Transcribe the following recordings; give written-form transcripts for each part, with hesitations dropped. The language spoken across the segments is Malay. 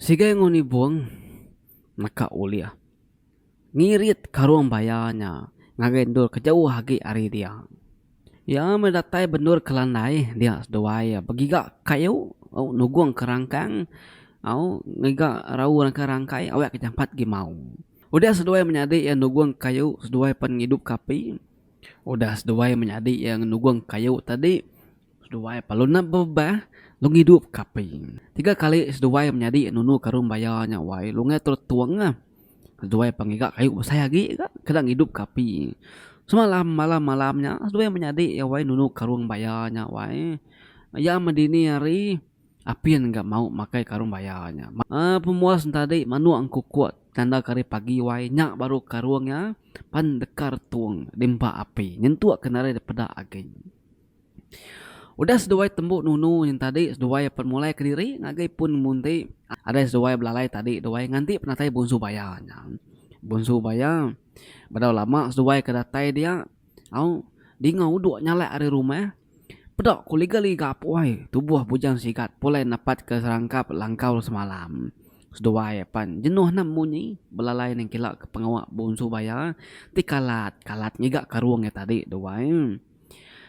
Sige ngoni buang nakaulia. Ngirit karuang bayanya. Ngagendor kejauh hagi ari dia. Ya mendatai bendur kelandai dia sedoaya. Begiga kayu au nuguang kerangkang au ngiga rauan kerangkai awak kejampat gimau. Udah sedoaya menyadi yang nuguang kayu sedoaya pan ngidup kapi. Udah sedoaya menyadi yang nuguang kayu tadi sedoaya paluna bebah lu ngidup kapi. 3 kali sedoaya menyadi nunu karung bayanya wai lu ngetur tuang sedoaya pangiga kayu saya lagi kadang hidup kapi. Semalam malamnya sedoaya menyadi ya wai nunu karung bayanya wai. Ya medini hari apian nggak mau makai karung bayanya. Pemuas tadi manu angku kuat tanda kari pagi wai nyak baru karungnya pan dekar tuang dimpa api nyentuh kenara daripada ageng. Udah seduai tembuk nunu yang tadi seduai mulai ke diri ngagai pun munti ada seduai belalai tadi doai nganti penatai bunsu bayanya. Bunsu baya badau lama seduai kedatai dia au di ngau nyala ari rumah pedak kuliga-liga puai tubuh bujang sikat pulai napat ke serangkap langkau semalam. Seduai pan jenuh nam munyi belalai neng kilak ke pengawak bunsu baya ti kalat ngiga karuangnya tadi doai.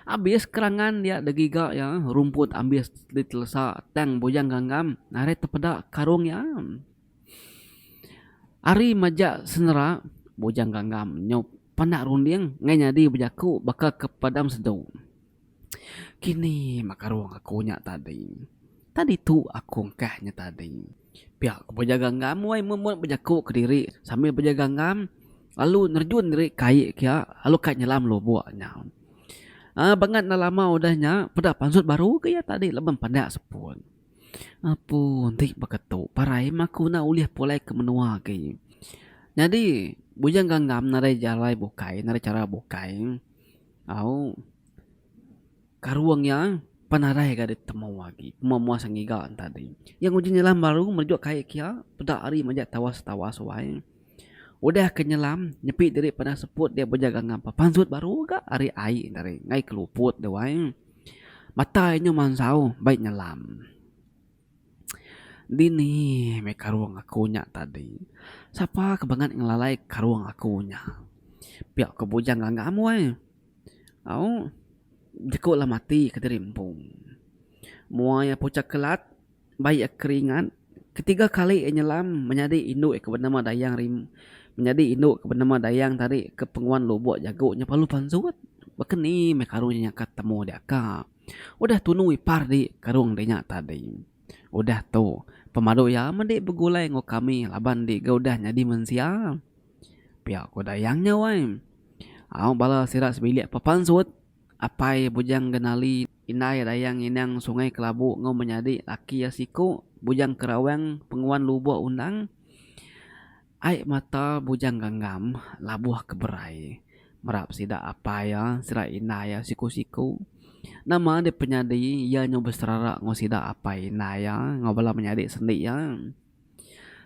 Abis kerangan dia degiga ya rumput ambis ditelesa tang bujang ganggam nare tepeda karung ya. Ari maja senera bujang ganggam nyop panak runding ngai nyadi bejaku bakal kepadam sedu. Kini makarung akunya tadi. Tadi tu aku ngkahnya tadi. Pihak bujang ganggam wai memut bejaku ke diri sambil bujang ganggam lalu nerjun diri kai kia lalu kai nyelam lo buahnya. Banget na lama udahnya pada pansut baru ke ya tadi lebam pada sepun. Apun tik beketu parai maku na uliah pulai ke menua ke. Jadi bujang ganggam narai jalai bukai narai cara bukai. Au karuangnya panarai ga ditemu lagi pemamuas sangiga tadi. Yang uji nyelam baru merjuk kai kia pada hari majak tawas wae. Udah kenyelam nyepi diri pada seput dia berjaga ngapa pansut baru gak ari ai dari ngai keluput dewai mata nyo mansau baik nyelam dini me karuang akunya tadi siapa kebangan ngelalai karuang akunya pihak kebujang gak wae au jeko lah mati kederimpung muaya pucak kelat baik keringan ketiga kali nyelam menjadi induk ke bernama dayang menjadi induk ke bernama dayang tadi ke penguan lobok jagonya palu pansut bahkan ni me karungnya ketemu dia ka udah tunui par di karung dia tadi udah tu pemadu ya mende begulai ngo kami laban di gaudah nyadi mensia pihak ko dayangnya wai au bala sirak sebilik papansut apai bujang genali inai dayang inang sungai kelabu ngau menjadi laki ya siku bujang kerawang penguan lubuk undang ai mata bujang ganggam labuh keberai merap sida apa ya sira inaya siku-siku nama de penyadi ya nyo besrara ngo sida apa inaya ngobala menyadi sendi ya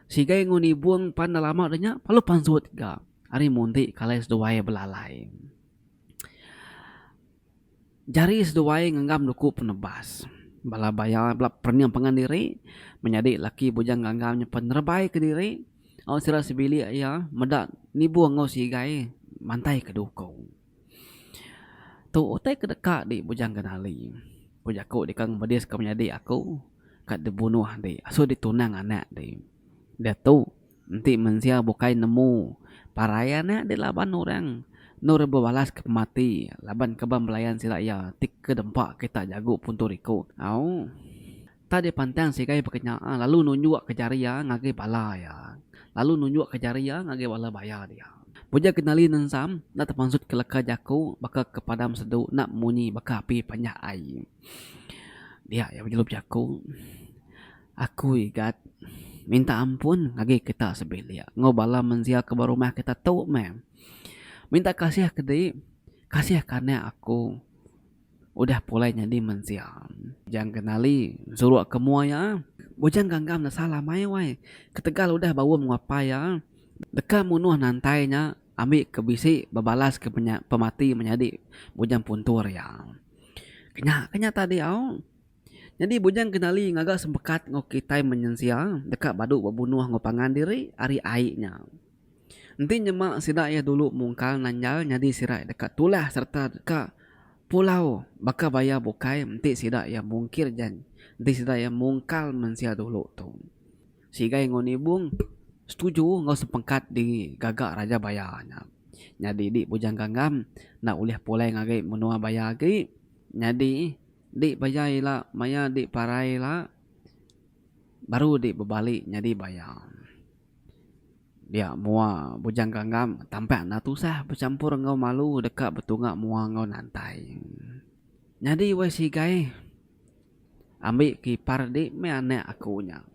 sigai nguni buang pan lama denya palu pansut ga ari munti kalai seduai belalai jari seduai nganggam duku penebas bala baya bala perniang pengan diri menjadi laki bujang ganggam penerbai ke diri au sira sibili ya medak ni buang ngau sigai mantai kedukung tu utai kedeka di bujang ganali bujaku di kang badis ka menjadi aku kat dibunuh di asu ditunang anak di dia tu nanti mensia bukai nemu parayana di laban orang nur berbalas ke mati laban kebam melayan sila ya tik kedempak kita jago punturiku au tadi pantang sigai berkenyaan lalu nunjuk ke jari ya ngage bala ya lalu nunjuk ke jari ya ngage bala bayar dia puja kenali nensam nak terpansut ke leka jaku baka kepadam sedu nak munyi baka api panyak ai dia ya berjelup jaku aku igat minta ampun ngage kita sebelia ngobala mensia ke rumah kita tu mem minta kasih ke di kasih karena aku udah pulai nyadi mensiam jangan kenali suruh kemua ya bujang ganggam na salah mai wai ketegal udah bawa mengapa ya deka munuh nantainya ambil kebisi babalas ke pemati menjadi bujang puntur ya kenya tadi au Jadi bujang kenali ngagak sempekat ngokitai menyensia dekat baduk berbunuh ngopangan diri ari aiknya. Nanti nyemak sidak ya dulu mungkal nanjal jadi sirak dekat tulah serta dekat pulau baka bayar bukai nanti sidak ya mungkir jan. Nanti sidak ya mungkal mensia dulu tu. Sigai ngonibung setuju ngau sepengkat di gagak raja bayarnya. Jadi di bujang ganggam nak ulih pulai ngagai menua bayar lagi. Jadi di bayar lah maya di parai lah baru di berbalik jadi bayar. Dia mua bujang ganggam tampak na tusah bercampur ngau malu dekat betungak mua ngau nantai. Jadi wei sigai ambil kipar di me anak akunya.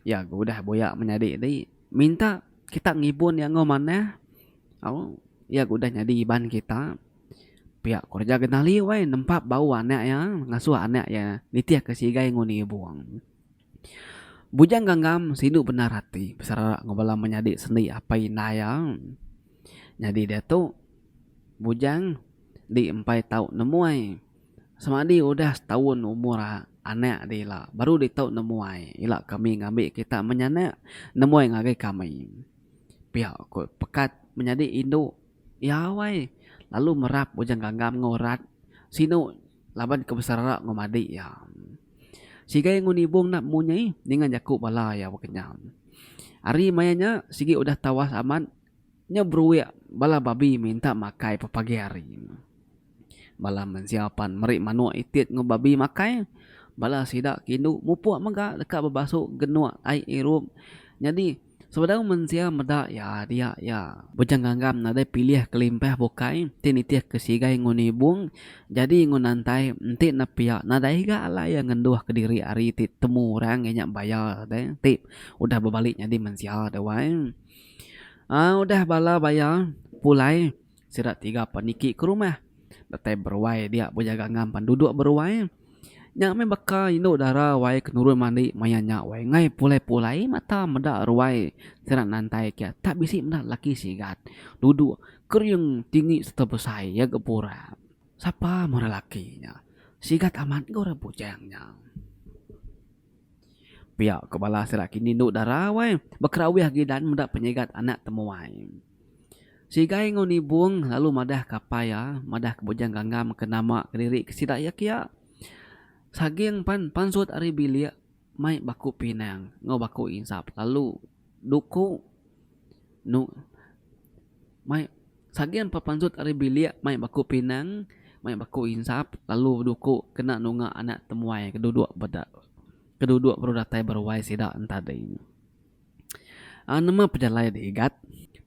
Ya gue udah boyak menyadik di minta kita ngibun yang ngau mana. Oh, ya gue udah nyadi iban kita. Pihak kerja kenali wei nempat bau anak ya ngasuh anak ya nitiah ke sigai nguni buang. Bujang ganggam sindu benar hati besar ngobala menyadik seni apa inaya. Jadi dia tuh bujang di 4 tahun nemuai. Semadi udah setahun umur anak dia lah. Baru di tahun nemuai. Ila kami ngambil kita menyanak nemuai ngagai kami. Pihak kot pekat menjadi induk. Ya wai. Lalu merap bujang ganggam ngorat. Sinu laban kebesaran ngomadi ya. Sigai ngunibung nak munyai dengan jakuk bala ya wakenya. Ari mayanya sigi udah tawas aman. Nya beruya bala babi minta makai pagi hari. Bala mensiapan merik manuak itit babi makai. Bala sidak kindu mupuak mega dekat berbasuk genuak ai irup. Jadi sebenarnya mensia medak ya dia ya bujang ganggam nada pilih kelimpah bukai tinitiah kesigai ngunibung jadi ngunantai enti napia nada higa ala yang ngenduh ke diri ari ti temu orang nyak bayar teh tip udah berbalik jadi mensia dewai. Udah bala bayar pulai sirat 3 paniki ke rumah. Datai berwai dia bujang ganggam pan duduk berwai. Nyak me baka induk dara wai kenurun mandi maya nyak wai ngai pulai mata meda ruai serat nantai kia tak bisi meda laki sigat duduk kering tinggi serta besai ya gepura siapa mora lakinya sigat amat gora bujangnya pihak kepala serat kini induk dara wai bakrawih gidan meda penyegat anak temuai sigai ngoni buang lalu madah kapaya madah ke bujang ganggam ke nama kediri kesidak ya kia sagiang pansut ari bilia mai baku pinang ngau baku insap lalu duku nu mai sagian pansut ari bilia mai baku pinang mai baku insap lalu duku kena nunga anak temuai keduduk baru datai berwai sidak entadai. Nama pejalai diigat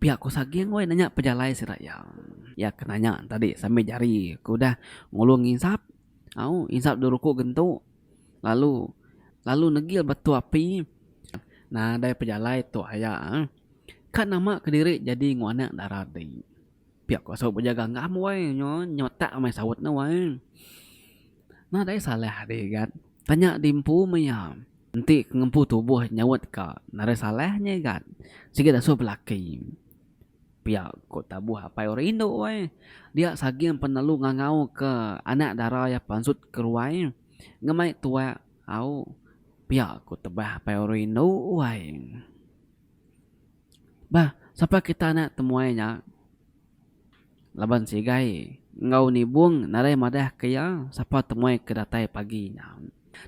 pihak ko sagiang wai nanya pejalai sidak ya kenanya tadi sampai jari kudah ngulung insap. Insap duruku gentu lalu negil batu api. Nah dari pejalai tu ayah kan nama kediri jadi nguanak darat di pihak kuasa berjaga ngam wai nyotak mai sawut na wai. Nah dari salah deh kan tanya dimpu maya nanti ngempu tubuh nyawat ka nare salahnya kan sige dasu pelaki pihak kota buah apa orang Indo wai dia sagian penalu ngangau ke anak dara ya pansut keruai ngemai tua au pihak kota bah apa orang Indo wai bah siapa kita nak temuainya laban sigai ngau nibung narai madah kaya siapa temuai kedatai paginya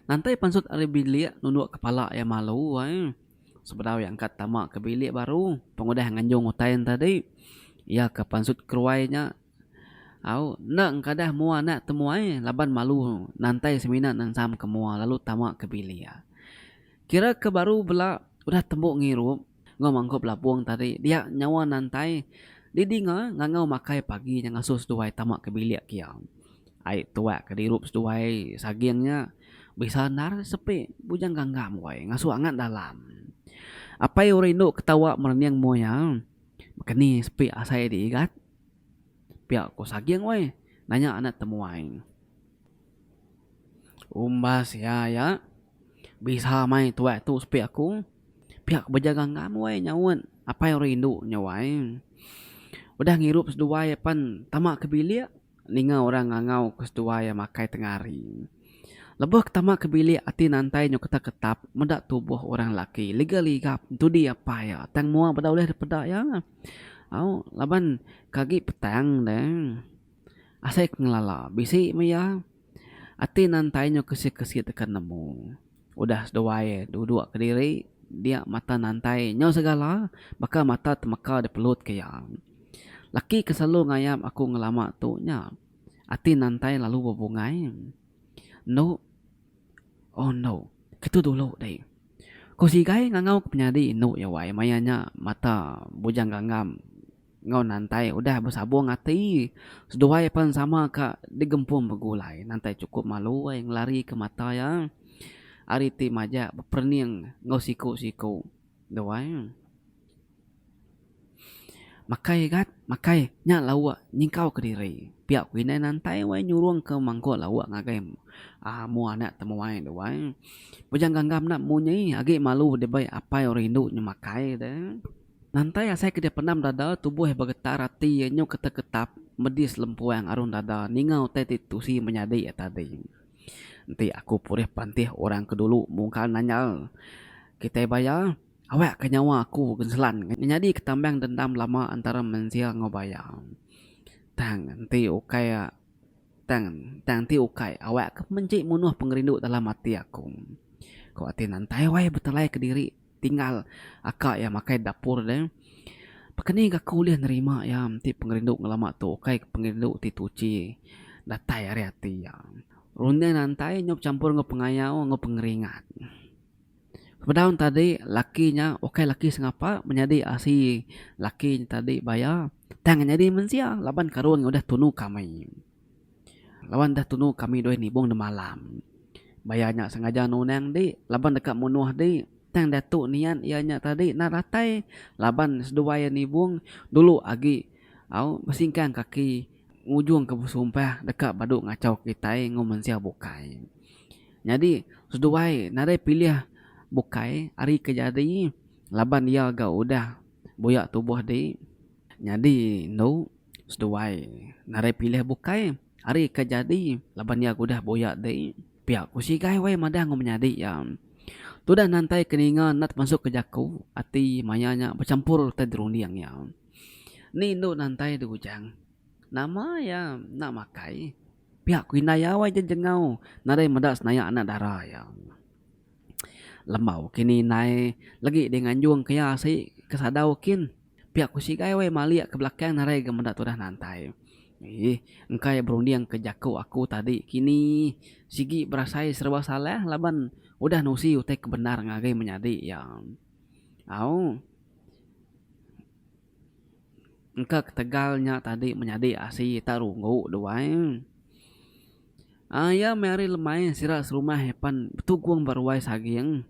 nanti pansut ari bilik nunduk kepala ya malu wai sebenarnya yang angkat tamak ke bilik baru pengudah nganjung utayan tadi ya ke pansut keruainya nak kadah mua nak temuai laban malu nantai semina nang sam ke mua lalu tamak ke bilik ya kira ke baru bela udah tembuk ngirup ngomangkop labuang tadi dia nyawa nantai didi ngangau makai pagi yang ngasus duai tamak ke bilik kia ai tua ke dirup duai sagiangnya bisa nar sepi bujang ganggam wai ngasuh angat dalam apa yang orang Indo ketawa mereniang moya makani sepi asai diigat pihak ko sagiang wai nanya anak temuai umbas ya bisa mai tua tu sepi aku pihak berjaga ngam wai nyawan apa yang orang Indo nyawai udah ngirup sedua ya pan tamak ke bilik ninga orang ngangau ke sedua ya makai tengari Lebih pertama kebili ati nantai nyo kata ketap mendak tubuh orang laki liga-liga tu dia apa ya tang mua pada oleh daripada ya au laban kagi petang deh asai ngelala bisi ya ati nantai nyo kesi tekan nemu udah sedoai duduk ke diri dia mata nantai nyo segala maka mata temeka di pelut kaya laki keselalu ngayam aku ngelama tu nya ati nantai lalu berbungai no. Oh no, gitu dulu deh. Kau si gai ngangau penyadi inu ya wai mayanya mata bujang ganggam ngau nantai udah bersabung hati seduai pan sama kak digempum begulai nantai cukup malu yang lari ke mata ya ariti maja perniang ngau siku doai makai nya lawa nyingkau ke diri pihak winai nantai wai nyuruang ke mangko lawa ngagai mua nak temu wai doai bujang ganggam nak munyai agi malu debai apa yang rindu nyemakai deh nantai asai ke dia penam dada tubuh bergetar hati nyo ketap medis lempuang arun dada ningau teti tusi menyadi ya tadi nanti aku purih pantih orang kedulu muka nanyal kita bayar awak kenyawa aku genselan nyadi ketambang dendam lama antara mensia ngobayang tang nanti ukai tang ti ukai awak ke menci munuh pengerindu dalam hati aku kau hati nantai wai betelai ke diri tinggal akak ya makai dapur deh pakeni gak kuliah nerima ya nanti pengerindu ngelama tu ukai pengerindu ti tuci datai hari hati ya runde nantai nyop campur ngop pengayau ngop pengeringat Padahal tadi lakinya, oke laki sengapa menjadi asi laki tadi bayar. Tangan jadi mensia, laban karuang udah tunu kami. Lawan dah tunu kami doi nibung de malam. Bayarnya sengaja nunang di, laban dekat munuh di. Tang datuk nian ianya tadi naratai, laban sedua nibung dulu agi. Au besingkan kaki ngujung ke sumpah dekat baduk ngacau kita ngomensia bukai. Jadi sedua narai pilih bukai hari kejadi laban dia agak udah boyak tubuh di jadi no seduai narai pilih bukai hari kejadi laban dia udah boyak di pihak kusigai wai madang menyadi ya tu dah nantai keningan nat masuk ke jaku ati mayanya bercampur tedrundiang ya ni no nantai di ujang nama ya nak makai pihak kuinaya wai jengau narai medak senaya anak darah ya lembau kini naik lagi dengan juang kaya si kesadau kin pihak kusigai wai mali ke belakang narai gemendak tu dah nantai engkai berunding ke jaku aku tadi kini sigi berasai serba salah laban udah nusi utai kebenar ngagai menyadi yang au engka ketegalnya tadi menyadi asi tarunggu doang ya mari lemai sira serumah hepan betuguang baruai sagiang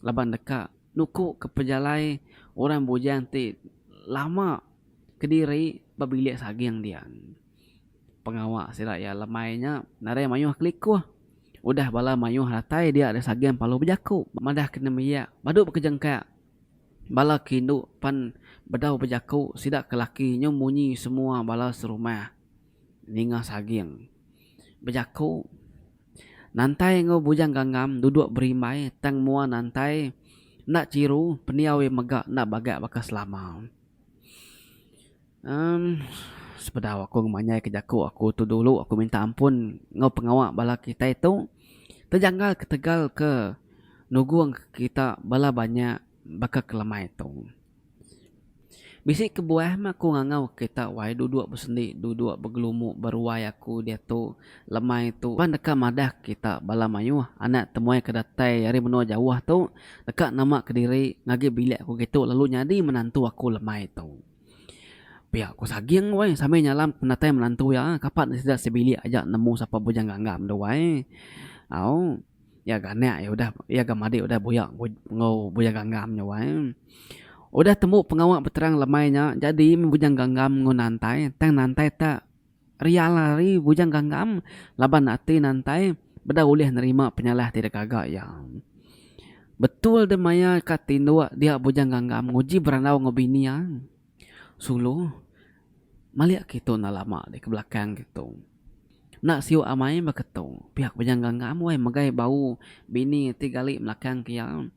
laban dekat nuku ke pejalai orang bujang ti lama kediri babilik sagiang dia pengawak sila ya lemainya narai mayuh klikuh udah bala mayuh ratai dia ada sagiang palu bejaku madah kena miya badu bekejengka bala kindu pan bedau bejaku sidak kelaki nyo munyi semua bala serumah ninga sagiang bejaku nantai ngo bujang ganggam duduk berimai tang mua nantai nak ciru peniawe megak nak bagak bakas lama sepeda aku ngemanyai ke jaku aku tu dulu aku minta ampun ngo pengawak bala kita itu terjanggal ketegal ke nuguang kita bala banyak bakal kelemah itu bisik kebuah mah aku ngangau kita wai duduk bersendi duduk bergelumuk beruai aku dia tu lemah itu pan dekat madah kita bala mayuh anak temuai kedatai hari menua jauh tu dekat nama kediri ngagi bilik aku gitu lalu nyadi menantu aku lemah itu pihak aku sagiang wai sampai nyalam penatai menantu ya kapan tidak sebilik aja nemu siapa bujang ganggam do wai au ya ganek ya udah ya gamadi udah boyak ngau bujang ganggamnya wai udah temu pengawak berterang lemainya jadi bujang ganggam ngunantai tang nantai tak ria lari bujang ganggam laban ati nantai beda ulih nerima penyalah tidak kagak ya betul demaya katindu dia bujang ganggam nguji beranau ngobini yang sulu maliak gitu na lama di ke belakang gitu Nak siu amai beketung. Pihak penjanggangam wai magai bau bini ti gali melakang kia.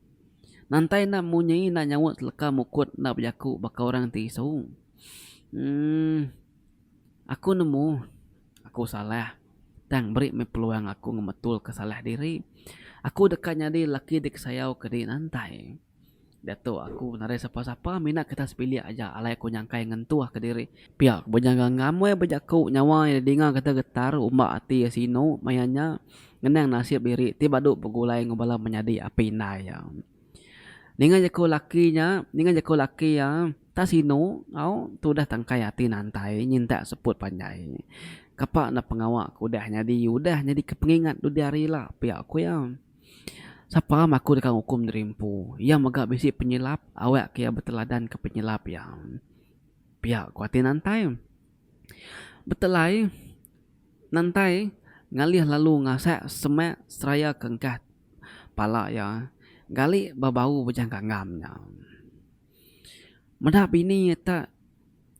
Nantai nak munyai nak nyawut seleka mukut nak berjaku baka orang ti isu. Aku nemu aku salah. Tang beri me peluang aku ngemetul kesalah diri. Aku dekatnya di laki dik sayau ke di nantai. Dato aku narai siapa-siapa minat kita sepilih aja alai aku nyangkai ngentuah ke diri. Pihak berjangan ngamwe berjaku nyawa yang dengar kata getar umak hati sino mayanya ngenang nasib diri tiba duk begulai ngubala menyadi api naya. Ningan jaku laki ya ta sino au tu dah tangkai hati nantai nyinta seput panjai. Kapak na pengawak aku dah nyadi kepengingat du dari lah pihak aku ya. Siapa aku dekat hukum derimpu. Ia megak bisi penyelap, awak kia berteladan ke penyelap yang pihak kuatin nantai. Betelai nantai ngalih lalu ngasak semak seraya kengkat pala ya. Gali babau bujanggangamnya. Medak bini tak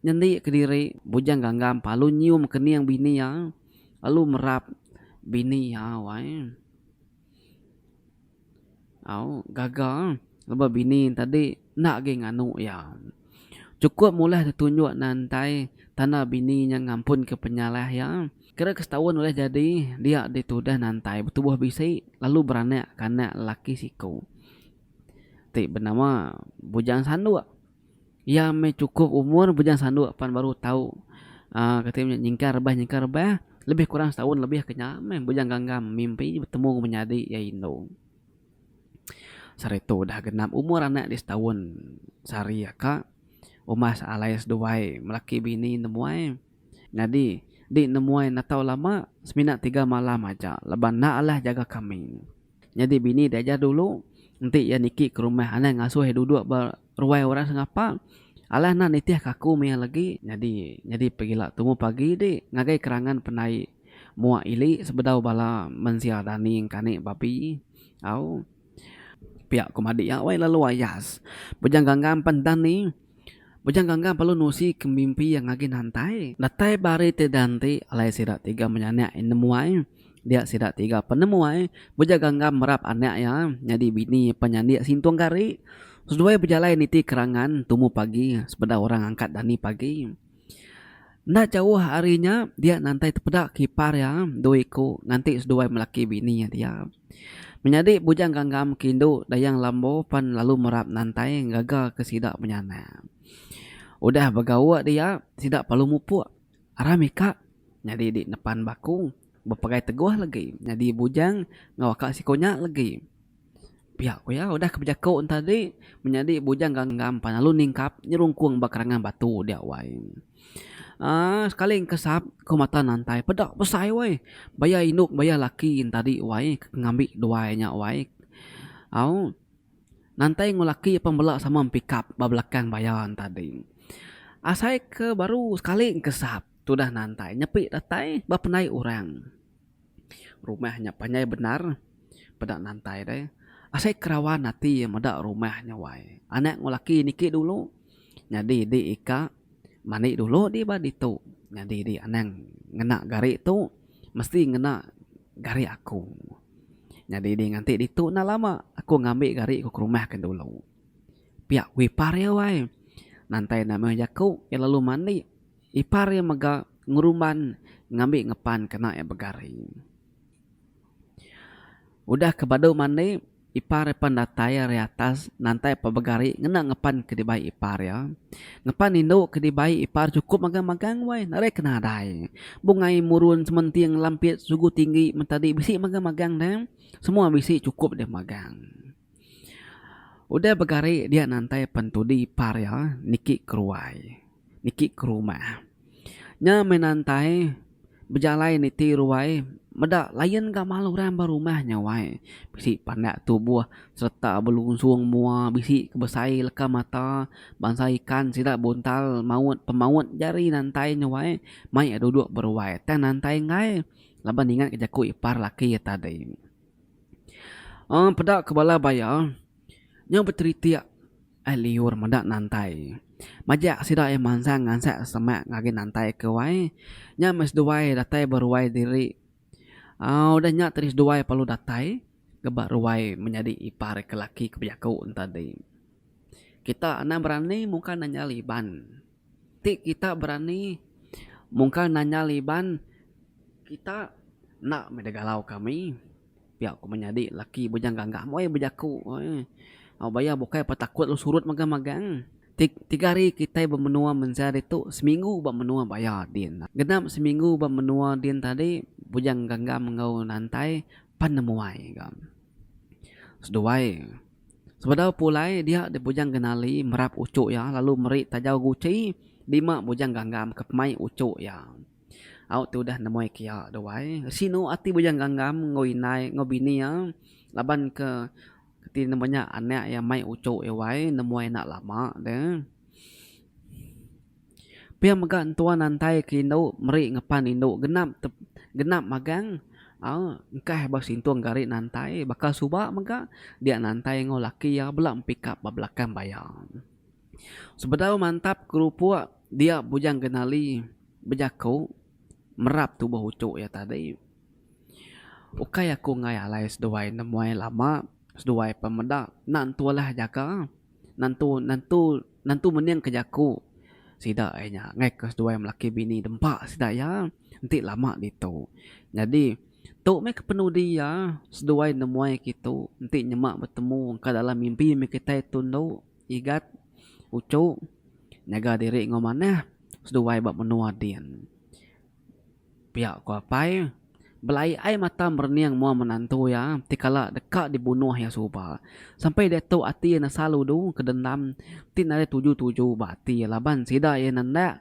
nyendi ke diri bujanggangam palu nyium keniang bini ya. Lalu merap bini ya wai. Gagal lepas bini tadi nak ge nganu ya. Cukup mulai ditunjuk nantai tanah bini yang ngampun ke penyalah ya. Kira setahun oleh jadi dia ditudah nantai bertubuh bisi lalu beranak kanak laki siku. Ti bernama bujang sanduk. Ya me cukup umur bujang sanduk pan baru tahu. Katanya nyingkar rebah lebih kurang setahun lebih kenyang bujang ganggam mimpi bertemu menyadi ya Indo. Sarito dah genap umur anak di setahun sari ya kak umas alais duai melaki bini nemuai jadi di nemuai natau lama seminat 3 malam aja leban nak alah jaga kami jadi bini diajar dulu nanti ya niki ke rumah anak ngasuh duduk berruai orang sengapa alah nak nitih kaku mia lagi jadi pergilah temu pagi di ngagai kerangan penai muak ili sebedau bala mensiadani kani babi au pihak kumadi ya wai lalu ayas bujangganggam pentan ni bujangganggam perlu nusi ke mimpi yang ngagin hantai datai bari te danti alai sirat 3 menyanak nemuai dia sirat 3 penemuai bujangganggam merap anak ya jadi bini penyandi sintuang gari sesuai berjalan niti kerangan tumu pagi sepeda orang angkat dani pagi nak jauh harinya dia nanti terpedak kipar ya doiku nanti sesuai melaki bini ya dia menjadi bujang ganggam kindu dayang lambo pan lalu merap nantai gagal ke sidak menyana. Udah bergawa dia sidak palu mupuk. Aramika jadi di depan baku berpakai teguh lagi. Jadi bujang ngawaka si konyak lagi. Pihak ku ya udah kebejakau tadi menjadi bujang ganggam pan lalu ningkap nyerungkung bakarangan batu dia wai. Sekali kesap ku mata nantai pedak besai wai bayar induk bayar laki tadi wai ngambil duanya wai nantai ngulaki pembelak sama pick-up belakang bayaran tadi asai ke baru sekali kesap sudah nantai nyepi datai bapenai orang rumahnya panjai benar pedak nantai deh asai kerawan nanti medak rumahnya wai anak ngulaki niki dulu jadi di ika mani dulu di baditu jadi di anang ngena gari tu mesti ngena gari aku jadi di nganti ditu na lama aku ngambil gari aku ke rumah kan dulu pihak wipar ya wai nantai nama jaku ya lalu mandi ipar ya mega nguruman ngambil ngepan kena ya begari udah kebadu mandi ipar pendatai dari atas nantai pabegari ngena ngepan ke dibai ipar ya ngepan indo ke dibai ipar cukup magang-magang wai nare kena dai bungai murun sementiang lampit sugu tinggi mentadi bisi magang-magang deh semua bisi cukup deh magang udah begari dia nantai pentudi ipar ya niki keruai niki ke rumah nya menantai berjalan niti ruai medak lain gak malu ramba rumahnya wai bisi pandak tubuh serta belungsung mua bisi kebesai leka mata bangsa ikan sidak bontal maut pemaut jari nantai nyawai mai duduk berwai teh nantai ngai laban ingat kejaku ipar laki ya tadi pedak kebala bayar nya berteriak liur mendak nantai. Majak sida mansang ngansak semak ngagi nantai ke wai. Nya mes duai datai berwai diri. Udah nyak teris duai perlu datai. Gebak ruai menjadi ipar ke laki kebiaku tadi. Kita ana berani mungkin nanya liban. Kita berani mungkin nanya liban. Kita nak medegalau kami. Pihak aku menjadi laki bujang ganggam. Bejaku. Bayar bukai petakut lu surut magang-magang. 3 hari kita bermenua mencari tu. Seminggu bermenua bayar din. Genap seminggu bermenua din tadi. Bujang ganggam ngau nantai. Panemuai kan. Seduai. Sebenarnya pulai dia bujang genali merap ucuk ya. Lalu meri tajau guci. 5 bujang ganggam ke pemai ucuk ya. Tu dah nemui kia doai. Sino ati bujang ganggam ngoinai ngobini ya. Laban ke ti namanya anak yang mai ucuk ya wai nemui nak lama deh. Pia magan tuan nantai kino meri ngepan indo genap magang. Engkah basintuang garik nantai bakal subak maga dia nantai ngo laki ya belak pick up belakang bayang. Sebenarnya mantap kerupuk dia bujang genali bejaku merap tubuh ucuk ya tadi. Ukai aku ngai alai seduai nemuai lama seduai pemedak nantu lah jaga nantu meniang kejaku sida nya ngai ke seduai melaki bini dempak sida ya nanti lama itu. Jadi tu mek penudi ya seduai nemuai gitu nanti nyemak bertemu ke dalam mimpi mek kita tundu igat ucuk nyaga diri ngomanah seduai bab menua din. Pihak ku apai belai ai mata merniang mua menantu ya tikala dekat dibunuh ya suba sampai dia tu ati na salu du kedendam tin ada 77 bati laban sida ye nanda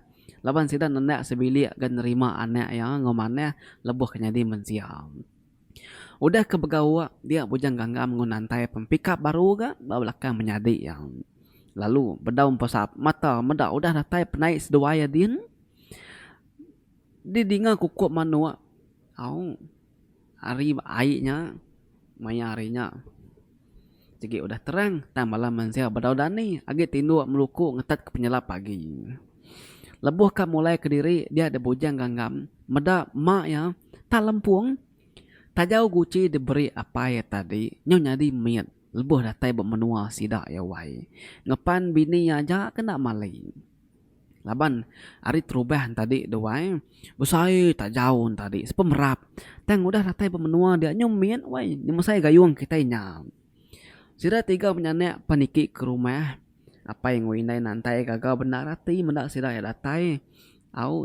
sebili gan nerima anak ya ngomannya lebuh kenyadi mensiam. Udah ke begawa dia bujang ganggam ngunantai pempikap baru ga belakang menyadi yang lalu bedaun pesap mata meda udah datai penai seduaya din di dinga kukup manua hari airnya maya harinya jadi udah terang tak malam mensia bedau dani agi tindu meluku ngetat ke penyelap pagi lebuh ka mulai ke diri dia ada bujang ganggam meda mak ya tak lempuang tak jauh guci diberi apa ya tadi nyonya di miat lebuh datai bermenua sidak ya wai ngepan bini aja kena malai. Laban hari terubah tadi doai besai tak jauh tadi sepemerap tang udah datai pemenua dia nyomian wai nyama saya gayung kita nya sira 3 penyanek paniki ke rumah apa yang winai nantai gagal benar hati mendak sira ya datai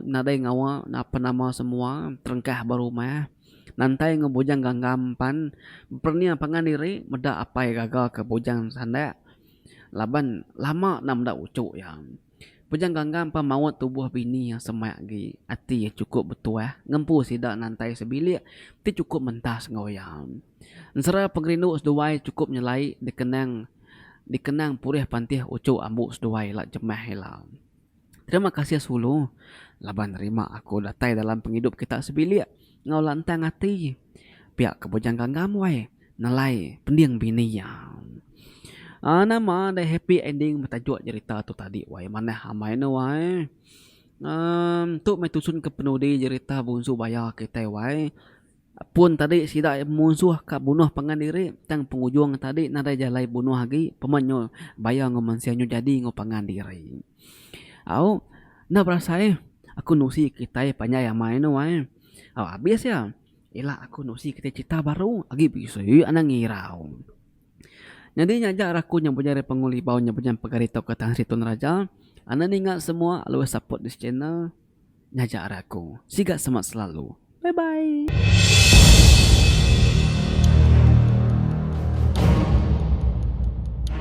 nadai ngawa apa nama semua terengkah berumah nantai ngebujang ganggam pan pernia pangan diri medak apa yang gagal ke bujang sanda laban lama nam dak ucuk yang bujang ganggam pa mawat tubuh bini yang semak gi ati ya cukup betul ngempu sida nantai sebilik ti cukup mentas ngoyang nsera pengrindu seduai cukup nyelai dikenang purih pantih ucuk ambu seduai lak jemah hilang. Terima kasih sulu laban terima aku datai dalam penghidup kita sebilik ngau lantang ati pihak ke bujang ganggam wai nalai pendiang bini yang nama ada happy ending metajuk cerita tu tadi wai mana hamai no wai tu metusun ke penudi cerita bunsu bayar kita wai pun tadi sida musuh ka bunuh pangan diri tang pengujung tadi nada jalai bunuh lagi pemanyo bayar ngomansianyo jadi ngopangan diri na berasai aku nusi kita panya yang main no wai habis ya ila aku nusi kita cerita baru lagi bisa ana ngirau. Jadi nyajak raku yang punya penguli bau yang punya pegarito ke tang Situn Raja. Anda ingat semua lu support di channel nyajak raku. Siga semangat selalu. Bye bye.